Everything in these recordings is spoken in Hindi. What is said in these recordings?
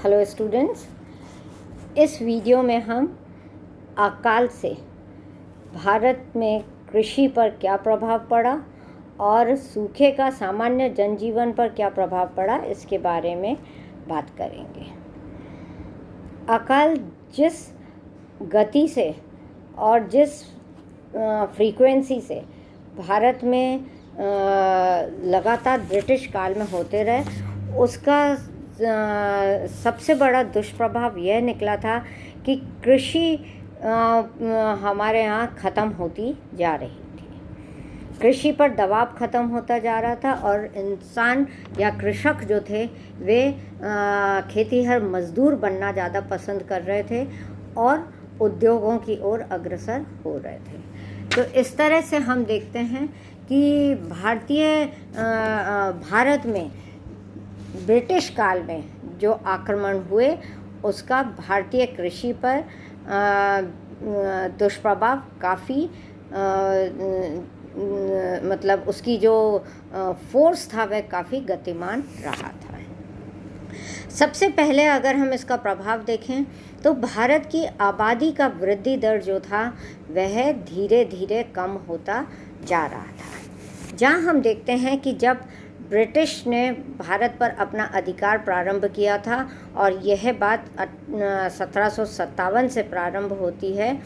हेलो स्टूडेंट्स, इस वीडियो में हम अकाल से भारत में कृषि पर क्या प्रभाव पड़ा और सूखे का सामान्य जनजीवन पर क्या प्रभाव पड़ा इसके बारे में बात करेंगे। अकाल जिस गति से और जिस फ्रीक्वेंसी से भारत में लगातार ब्रिटिश काल में होते रहे, उसका सबसे बड़ा दुष्प्रभाव यह निकला था कि कृषि हमारे यहाँ ख़त्म होती जा रही थी। कृषि पर दबाव ख़त्म होता जा रहा था और इंसान या कृषक जो थे वे खेतीहर मजदूर बनना ज़्यादा पसंद कर रहे थे और उद्योगों की ओर अग्रसर हो रहे थे। तो इस तरह से हम देखते हैं कि भारत में ब्रिटिश काल में जो आक्रमण हुए उसका भारतीय कृषि पर दुष्प्रभाव काफ़ी मतलब उसकी जो फोर्स था वह काफ़ी गतिमान रहा था। सबसे पहले अगर हम इसका प्रभाव देखें तो भारत की आबादी का वृद्धि दर जो था वह धीरे धीरे कम होता जा रहा था। जहाँ हम देखते हैं कि जब ब्रिटिश ने भारत पर अपना अधिकार प्रारंभ किया था और यह बात 1757 से प्रारंभ होती है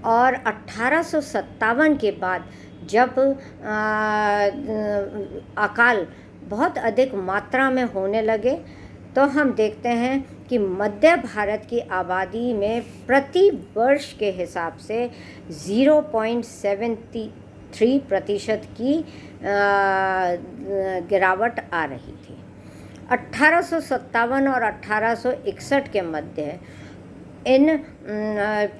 और 1857 के बाद जब अकाल बहुत अधिक मात्रा में होने लगे तो हम देखते हैं कि मध्य भारत की आबादी में प्रति वर्ष के हिसाब से 0.73% की गिरावट आ रही थी। 1857 और 1861 के मध्य इन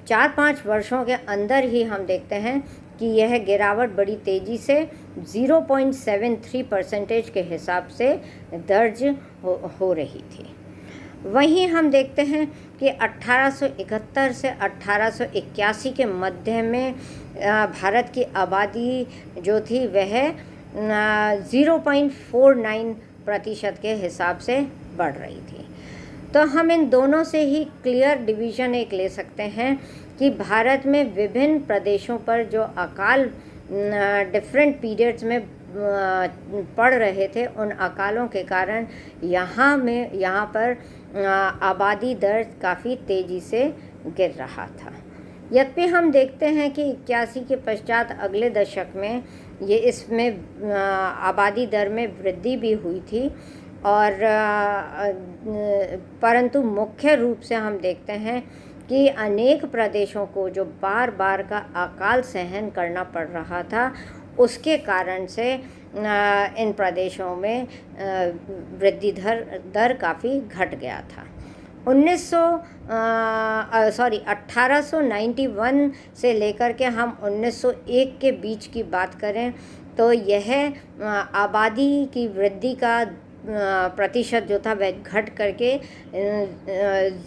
4-5 वर्षों के अंदर ही हम देखते हैं कि यह गिरावट बड़ी तेज़ी से 0.73% के हिसाब से दर्ज हो रही थी। वहीं हम देखते हैं कि 1871 से 1881 के मध्य में भारत की आबादी जो थी वह 0.49% के हिसाब से बढ़ रही थी। तो हम इन दोनों से ही क्लियर डिवीज़न एक ले सकते हैं कि भारत में विभिन्न प्रदेशों पर जो अकाल डिफरेंट पीरियड्स में पड़ रहे थे, उन अकालों के कारण यहाँ पर आबादी दर काफ़ी तेज़ी से गिर रहा था। यद्यपि हम देखते हैं कि 81 के पश्चात अगले दशक में इसमें आबादी दर में वृद्धि भी हुई थी और परंतु मुख्य रूप से हम देखते हैं कि अनेक प्रदेशों को जो बार बार का अकाल सहन करना पड़ रहा था उसके कारण से इन प्रदेशों में वृद्धि दर काफ़ी घट गया था। 1891 से लेकर के हम 1901 के बीच की बात करें तो यह आबादी की वृद्धि का प्रतिशत जो था वह घट करके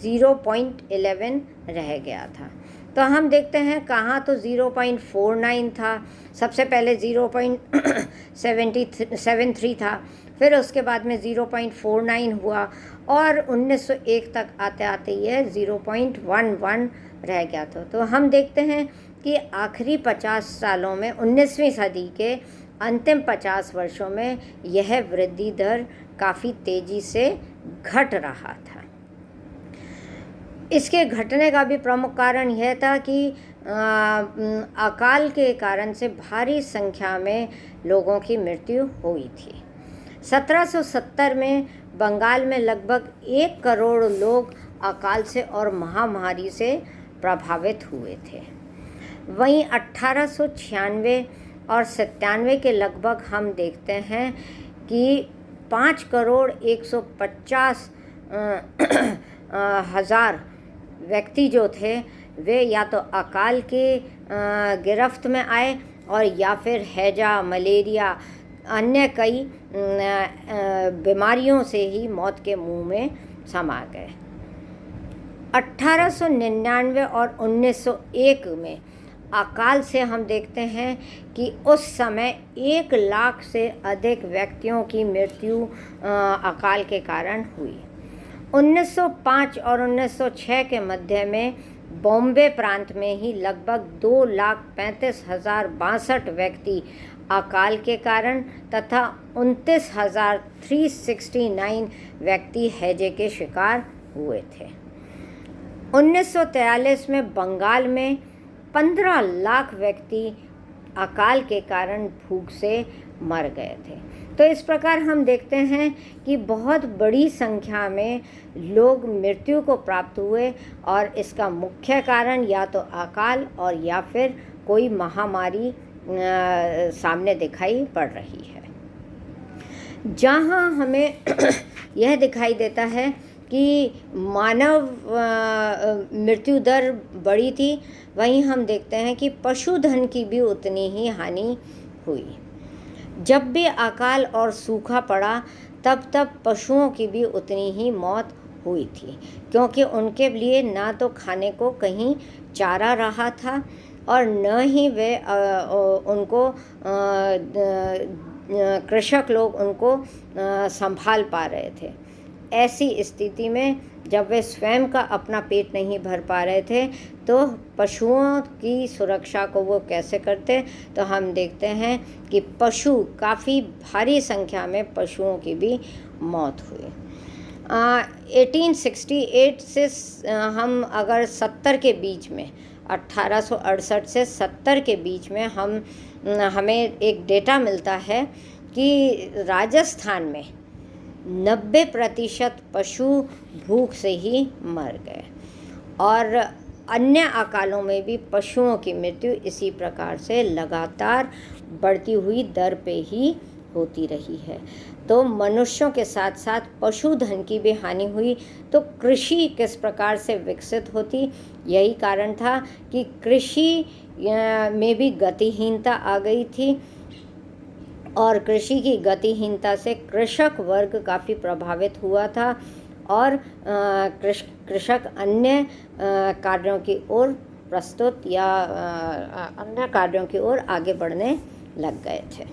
0.11 रह गया था। तो हम देखते हैं कहाँ तो 0.49 था, सबसे पहले 0.73 था, फिर उसके बाद में 0.49 हुआ और 1901 तक आते आते यह 0.11 रह गया था। तो हम देखते हैं कि आखिरी 50 सालों में 19वीं सदी के अंतिम 50 वर्षों में यह वृद्धि दर काफ़ी तेज़ी से घट रहा था। इसके घटने का भी प्रमुख कारण यह था कि अकाल के कारण से भारी संख्या में लोगों की मृत्यु हुई थी। 1770 में बंगाल में लगभग 1 करोड़ लोग अकाल से और महामारी से प्रभावित हुए थे। वहीं 1896 और 97 के लगभग हम देखते हैं कि 5,150,000 व्यक्ति जो थे वे या तो अकाल के गिरफ्त में आए और या फिर हैजा, मलेरिया, अन्य कई बीमारियों से ही मौत के मुंह में समा गए। 1899 और 1901 में अकाल से हम देखते हैं कि उस समय 1 लाख से अधिक व्यक्तियों की मृत्यु अकाल के कारण हुई। 1905 और 1906 के मध्य में बॉम्बे प्रांत में ही लगभग 2,35,062 व्यक्ति अकाल के कारण तथा 29,369 व्यक्ति हैजे के शिकार हुए थे। 1943 में बंगाल में 15 लाख व्यक्ति अकाल के कारण भूख से मर गए थे। तो इस प्रकार हम देखते हैं कि बहुत बड़ी संख्या में लोग मृत्यु को प्राप्त हुए और इसका मुख्य कारण या तो अकाल और या फिर कोई महामारी सामने दिखाई पड़ रही है। जहाँ हमें यह दिखाई देता है कि मानव मृत्यु दर बढ़ी थी, वहीं हम देखते हैं कि पशुधन की भी उतनी ही हानि हुई। जब भी अकाल और सूखा पड़ा तब पशुओं की भी उतनी ही मौत हुई थी, क्योंकि उनके लिए ना तो खाने को कहीं चारा रहा था और न ही वे उनको कृषक लोग उनको संभाल पा रहे थे। ऐसी स्थिति में जब वे स्वयं का अपना पेट नहीं भर पा रहे थे तो पशुओं की सुरक्षा को वो कैसे करते, तो हम देखते हैं कि पशु काफ़ी भारी संख्या में पशुओं की भी मौत हुई। 1868 से हम अगर 70 के बीच में 1868 से 70 के बीच में हमें एक डेटा मिलता है कि राजस्थान में 90% पशु भूख से ही मर गए और अन्य अकालों में भी पशुओं की मृत्यु इसी प्रकार से लगातार बढ़ती हुई दर पे ही होती रही है। तो मनुष्यों के साथ साथ पशुधन की भी हानि हुई। तो कृषि किस प्रकार से विकसित होती, यही कारण था कि कृषि में भी गतिहीनता आ गई थी और कृषि की गतिहीनता से कृषक वर्ग काफ़ी प्रभावित हुआ था और कृषक अन्य कार्यों की ओर प्रस्तुत या अन्य कार्यों की ओर आगे बढ़ने लग गए थे।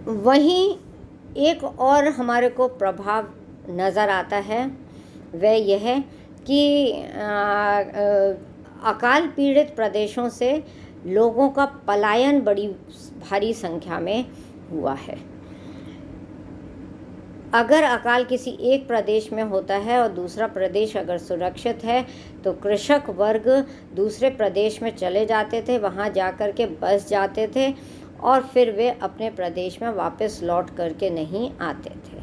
वहीं एक और हमारे को प्रभाव नज़र आता है, वह यह कि अकाल पीड़ित प्रदेशों से लोगों का पलायन बड़ी भारी संख्या में हुआ है। अगर अकाल किसी एक प्रदेश में होता है और दूसरा प्रदेश अगर सुरक्षित है तो कृषक वर्ग दूसरे प्रदेश में चले जाते थे, वहाँ जाकर के बस जाते थे और फिर वे अपने प्रदेश में वापस लौट करके नहीं आते थे।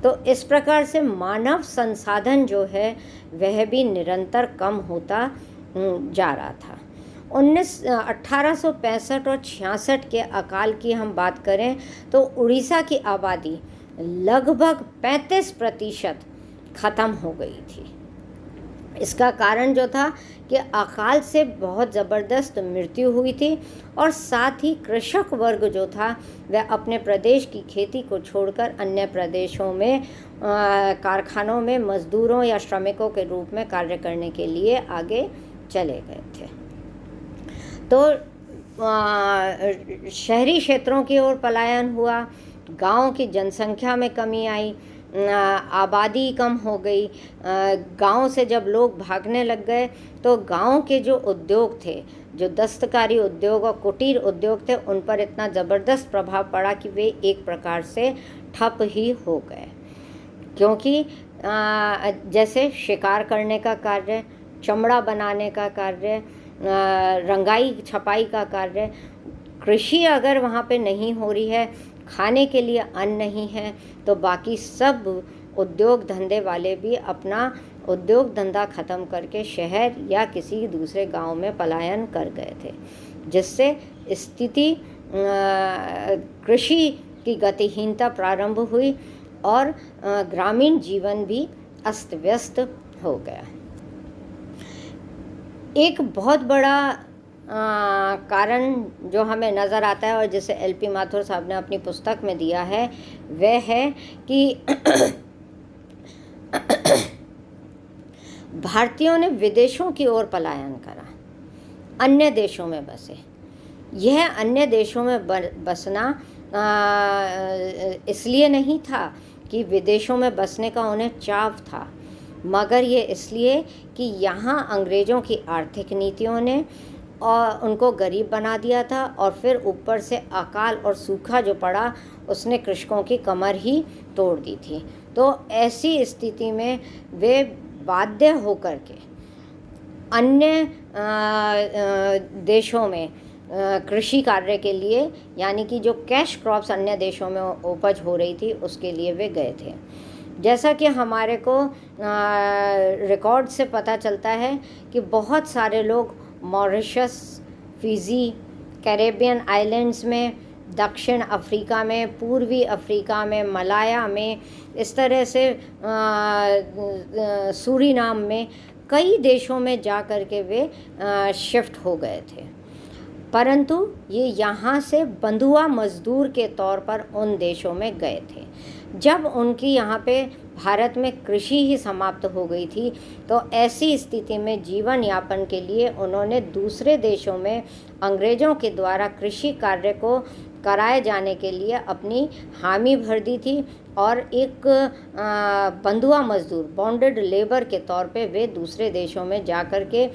तो इस प्रकार से मानव संसाधन जो है वह भी निरंतर कम होता जा रहा था। 1865 और 66 के अकाल की हम बात करें तो उड़ीसा की आबादी लगभग 35% ख़त्म हो गई थी। इसका कारण जो था कि अकाल से बहुत ज़बरदस्त मृत्यु हुई थी और साथ ही कृषक वर्ग जो था वह अपने प्रदेश की खेती को छोड़कर अन्य प्रदेशों में कारखानों में मजदूरों या श्रमिकों के रूप में कार्य करने के लिए आगे चले गए थे। तो शहरी क्षेत्रों की ओर पलायन हुआ, गांव की जनसंख्या में कमी आई, आबादी कम हो गई। गांव से जब लोग भागने लग गए तो गांव के जो उद्योग थे, जो दस्तकारी उद्योग और कुटीर उद्योग थे, उन पर इतना ज़बरदस्त प्रभाव पड़ा कि वे एक प्रकार से ठप ही हो गए। क्योंकि जैसे शिकार करने का कार्य, चमड़ा बनाने का कार्य, रंगाई छपाई का कार्य, कृषि अगर वहाँ पे नहीं हो रही है, खाने के लिए अन्न नहीं है, तो बाकी सब उद्योग धंधे वाले भी अपना उद्योग धंधा ख़त्म करके शहर या किसी दूसरे गांव में पलायन कर गए थे, जिससे स्थिति कृषि की गतिहीनता प्रारंभ हुई और ग्रामीण जीवन भी अस्त व्यस्त हो गया। एक बहुत बड़ा कारण जो हमें नज़र आता है और जिसे एल.पी. माथुर साहब ने अपनी पुस्तक में दिया है, वह है कि भारतीयों ने विदेशों की ओर पलायन करा, अन्य देशों में बसे। यह अन्य देशों में बसना इसलिए नहीं था कि विदेशों में बसने का उन्हें चाव था, मगर ये इसलिए कि यहाँ अंग्रेज़ों की आर्थिक नीतियों ने और उनको गरीब बना दिया था, और फिर ऊपर से अकाल और सूखा जो पड़ा उसने कृषकों की कमर ही तोड़ दी थी। तो ऐसी स्थिति में वे बाध्य होकर के अन्य देशों में कृषि कार्य के लिए, यानी कि जो कैश क्रॉप्स अन्य देशों में उपज हो रही थी उसके लिए वे गए थे। जैसा कि हमारे को रिकॉर्ड से पता चलता है कि बहुत सारे लोग मॉरिशस, फिजी, कैरेबियन आइलैंड्स में, दक्षिण अफ्रीका में, पूर्वी अफ्रीका में, मलाया में, इस तरह से सूरीनाम में, कई देशों में जा कर के वे शिफ्ट हो गए थे। परंतु ये यहाँ से बंधुआ मजदूर के तौर पर उन देशों में गए थे। जब उनकी यहाँ पे भारत में कृषि ही समाप्त हो गई थी, तो ऐसी स्थिति में जीवन यापन के लिए उन्होंने दूसरे देशों में अंग्रेज़ों के द्वारा कृषि कार्य को कराए जाने के लिए अपनी हामी भर दी थी, और एक बंधुआ मजदूर, बॉन्डेड लेबर के तौर पे वे दूसरे देशों में जा कर के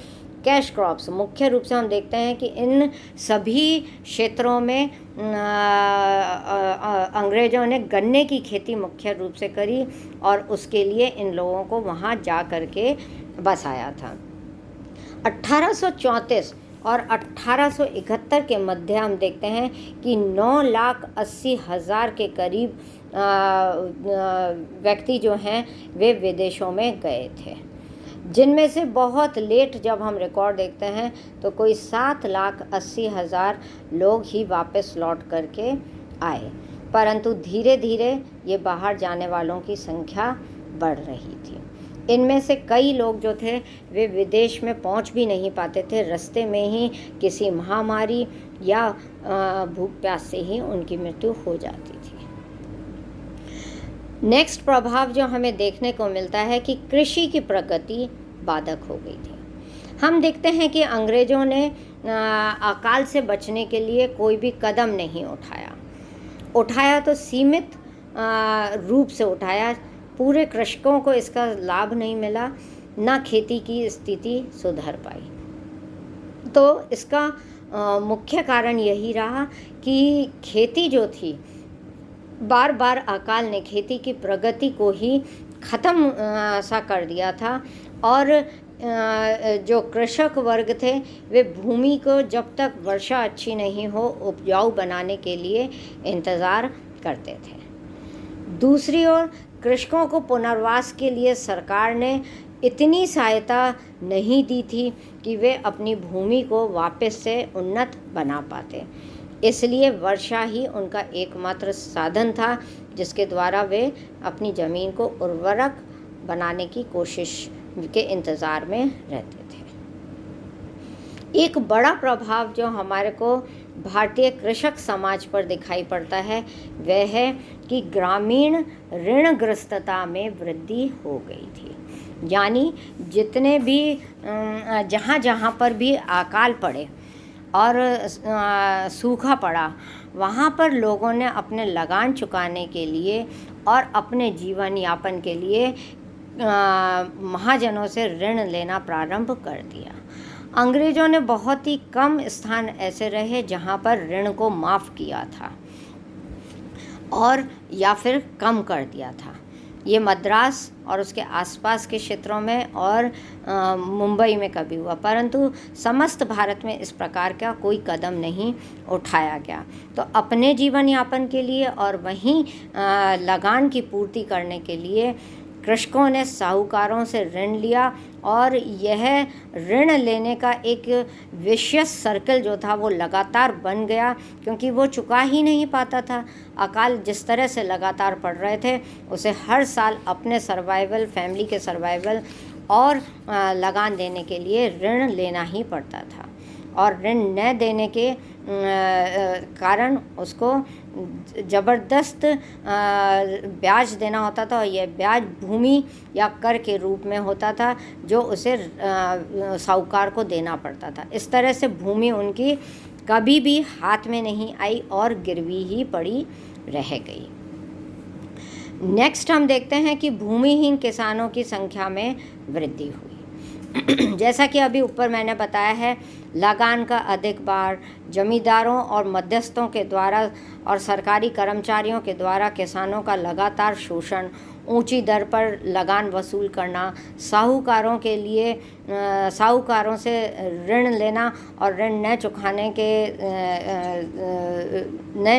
कैश क्रॉप्स, मुख्य रूप से हम देखते हैं कि इन सभी क्षेत्रों में अंग्रेज़ों ने गन्ने की खेती मुख्य रूप से करी, और उसके लिए इन लोगों को वहाँ जा कर के बसाया था। 1834 और 1871 के मध्य हम देखते हैं कि 9,80,000 के करीब व्यक्ति जो हैं वे विदेशों में गए थे, जिनमें से बहुत लेट जब हम रिकॉर्ड देखते हैं तो कोई 7,80,000 लोग ही वापस लौट करके आए। परंतु धीरे धीरे ये बाहर जाने वालों की संख्या बढ़ रही थी। इनमें से कई लोग जो थे वे विदेश में पहुंच भी नहीं पाते थे, रास्ते में ही किसी महामारी या भूख प्यास से ही उनकी मृत्यु हो जाती थी। नेक्स्ट प्रभाव जो हमें देखने को मिलता है कि कृषि की प्रगति बाधक हो गई थी। हम देखते हैं कि अंग्रेज़ों ने अकाल से बचने के लिए कोई भी कदम नहीं उठाया तो सीमित रूप से उठाया। पूरे कृषकों को इसका लाभ नहीं मिला, ना खेती की स्थिति सुधर पाई। तो इसका मुख्य कारण यही रहा कि खेती जो थी, बार बार अकाल ने खेती की प्रगति को ही ख़त्म सा कर दिया था, और जो कृषक वर्ग थे वे भूमि को जब तक वर्षा अच्छी नहीं हो उपजाऊ बनाने के लिए इंतज़ार करते थे। दूसरी ओर कृषकों को पुनर्वास के लिए सरकार ने इतनी सहायता नहीं दी थी कि वे अपनी भूमि को वापस से उन्नत बना पाते। इसलिए वर्षा ही उनका एकमात्र साधन था जिसके द्वारा वे अपनी ज़मीन को उर्वरक बनाने की कोशिश के इंतज़ार में रहते थे। एक बड़ा प्रभाव जो हमारे को भारतीय कृषक समाज पर दिखाई पड़ता है वह है कि ग्रामीण ऋणग्रस्तता में वृद्धि हो गई थी। यानी जितने भी जहाँ जहाँ पर भी अकाल पड़े और सूखा पड़ा, वहाँ पर लोगों ने अपने लगान चुकाने के लिए और अपने जीवन यापन के लिए महाजनों से ऋण लेना प्रारंभ कर दिया। अंग्रेज़ों ने बहुत ही कम स्थान ऐसे रहे जहाँ पर ऋण को माफ़ किया था और या फिर कम कर दिया था। ये मद्रास और उसके आसपास के क्षेत्रों में और मुंबई में कभी हुआ, परंतु समस्त भारत में इस प्रकार का कोई कदम नहीं उठाया गया। तो अपने जीवन यापन के लिए और वहीं लगान की पूर्ति करने के लिए कृषकों ने साहूकारों से ऋण लिया, और यह ऋण लेने का एक विशेष सर्कल जो था वो लगातार बन गया, क्योंकि वो चुका ही नहीं पाता था। अकाल जिस तरह से लगातार पड़ रहे थे उसे हर साल अपने सर्वाइवल, फैमिली के सर्वाइवल और लगान देने के लिए ऋण लेना ही पड़ता था, और ऋण न देने के कारण उसको ज़बरदस्त ब्याज देना होता था, और यह ब्याज भूमि या कर के रूप में होता था जो उसे साहूकार को देना पड़ता था। इस तरह से भूमि उनकी कभी भी हाथ में नहीं आई और गिरवी ही पड़ी रह गई। नेक्स्ट हम देखते हैं कि भूमिहीन किसानों की संख्या में वृद्धि हुई। जैसा कि अभी ऊपर मैंने बताया है, लगान का अधिक भार, जमींदारों और मध्यस्थों के द्वारा और सरकारी कर्मचारियों के द्वारा किसानों का लगातार शोषण, ऊंची दर पर लगान वसूल करना, साहूकारों से ऋण लेना और ऋण न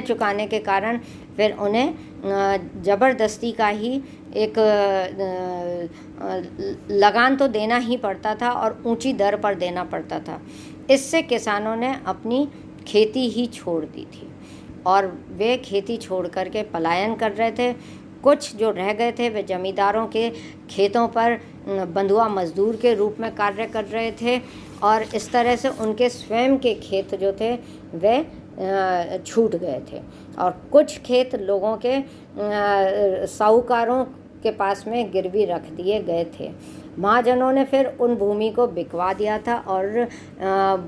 चुकाने के कारण फिर उन्हें ज़बरदस्ती का ही एक लगान तो देना ही पड़ता था और ऊंची दर पर देना पड़ता था। इससे किसानों ने अपनी खेती ही छोड़ दी थी और वे खेती छोड़ करके पलायन कर रहे थे। कुछ जो रह गए थे वे जमींदारों के खेतों पर बंधुआ मजदूर के रूप में कार्य कर रहे थे और इस तरह से उनके स्वयं के खेत जो थे वे छूट गए थे और कुछ खेत लोगों के साहूकारों के पास में गिरवी रख दिए गए थे। महाजनों ने फिर उन भूमि को बिकवा दिया था और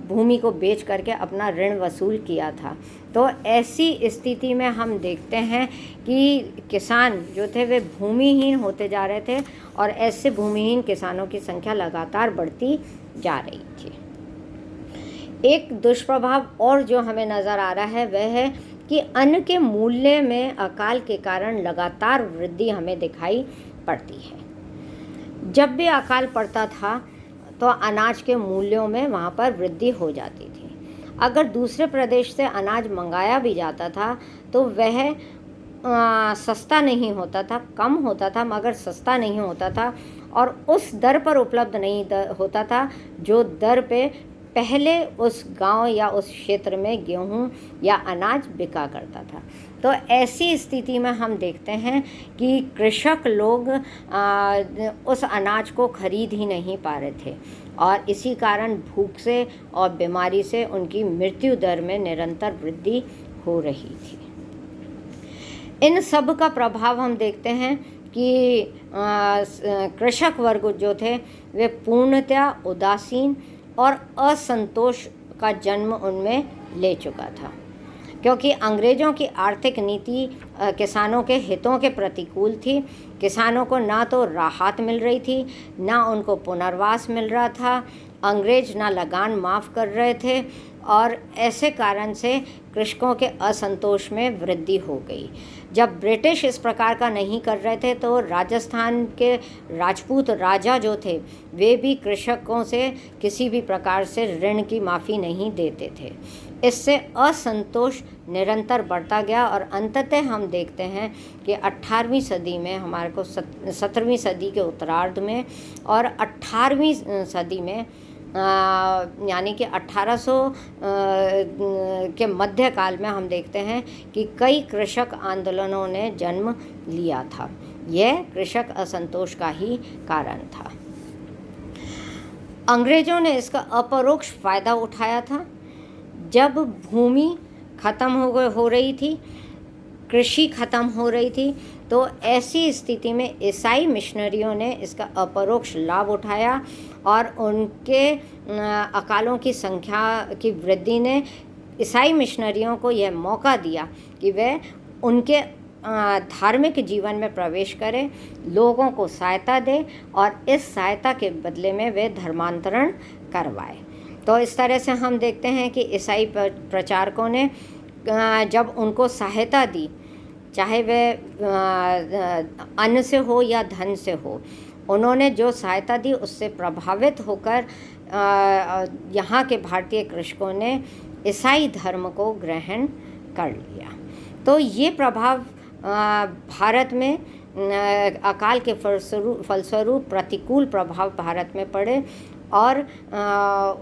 भूमि को बेच करके अपना ऋण वसूल किया था। तो ऐसी स्थिति में हम देखते हैं कि किसान जो थे वे भूमिहीन होते जा रहे थे और ऐसे भूमिहीन किसानों की संख्या लगातार बढ़ती जा रही थी। एक दुष्प्रभाव और जो हमें नज़र आ रहा है वह है कि अन्न के मूल्य में अकाल के कारण लगातार वृद्धि हमें दिखाई पड़ती है। जब भी अकाल पड़ता था तो अनाज के मूल्यों में वहाँ पर वृद्धि हो जाती थी। अगर दूसरे प्रदेश से अनाज मंगाया भी जाता था तो वह सस्ता नहीं होता था, कम होता था मगर सस्ता नहीं होता था और उस दर पर उपलब्ध नहीं होता था जो दर पे पहले उस गांव या उस क्षेत्र में गेहूं या अनाज बिका करता था। तो ऐसी स्थिति में हम देखते हैं कि कृषक लोग उस अनाज को खरीद ही नहीं पा रहे थे और इसी कारण भूख से और बीमारी से उनकी मृत्यु दर में निरंतर वृद्धि हो रही थी। इन सब का प्रभाव हम देखते हैं कि कृषक वर्ग जो थे वे पूर्णतया उदासीन और असंतोष का जन्म उनमें ले चुका था, क्योंकि अंग्रेज़ों की आर्थिक नीति किसानों के हितों के प्रतिकूल थी। किसानों को ना तो राहत मिल रही थी, ना उनको पुनर्वास मिल रहा था। अंग्रेज ना लगान माफ़ कर रहे थे और ऐसे कारण से कृषकों के असंतोष में वृद्धि हो गई। जब ब्रिटिश इस प्रकार का नहीं कर रहे थे तो राजस्थान के राजपूत राजा जो थे वे भी कृषकों से किसी भी प्रकार से ऋण की माफ़ी नहीं देते थे। इससे असंतोष निरंतर बढ़ता गया और अंततः हम देखते हैं कि 18वीं सदी में हमारे को 17वीं सदी के उत्तरार्ध में और 18वीं सदी में यानी कि 1800 के मध्यकाल में हम देखते हैं कि कई कृषक आंदोलनों ने जन्म लिया था। यह कृषक असंतोष का ही कारण था। अंग्रेज़ों ने इसका अपरोक्ष फ़ायदा उठाया था। जब भूमि ख़त्म हो रही थी, कृषि ख़त्म हो रही थी, तो ऐसी स्थिति में ईसाई मिशनरियों ने इसका अपरोक्ष लाभ उठाया और उनके अकालों की संख्या की वृद्धि ने ईसाई मिशनरियों को यह मौका दिया कि वे उनके धार्मिक जीवन में प्रवेश करें, लोगों को सहायता दें और इस सहायता के बदले में वे धर्मांतरण करवाए। तो इस तरह से हम देखते हैं कि ईसाई प्रचारकों ने जब उनको सहायता दी, चाहे वे अन्न से हो या धन से हो, उन्होंने जो सहायता दी उससे प्रभावित होकर यहाँ के भारतीय कृषकों ने ईसाई धर्म को ग्रहण कर लिया। तो ये प्रभाव भारत में अकाल के फलस्वरूप प्रतिकूल प्रभाव भारत में पड़े और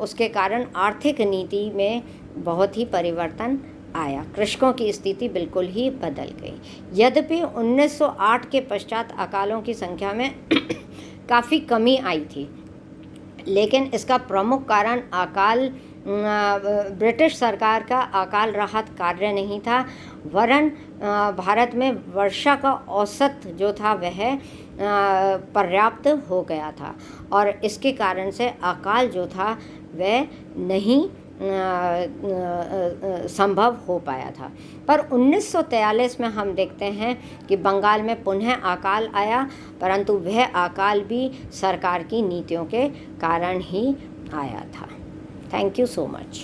उसके कारण आर्थिक नीति में बहुत ही परिवर्तन आया। कृषकों की स्थिति बिल्कुल ही बदल गई। यद्यपि 1908 के पश्चात अकालों की संख्या में काफ़ी कमी आई थी, लेकिन इसका प्रमुख कारण अकाल ब्रिटिश सरकार का अकाल राहत कार्य नहीं था, वरन भारत में वर्षा का औसत जो था वह पर्याप्त हो गया था और इसके कारण से अकाल जो था वह नहीं संभव हो पाया था। पर 1943 में हम देखते हैं कि बंगाल में पुनः अकाल आया, परंतु वह अकाल भी सरकार की नीतियों के कारण ही आया था। Thank you so much.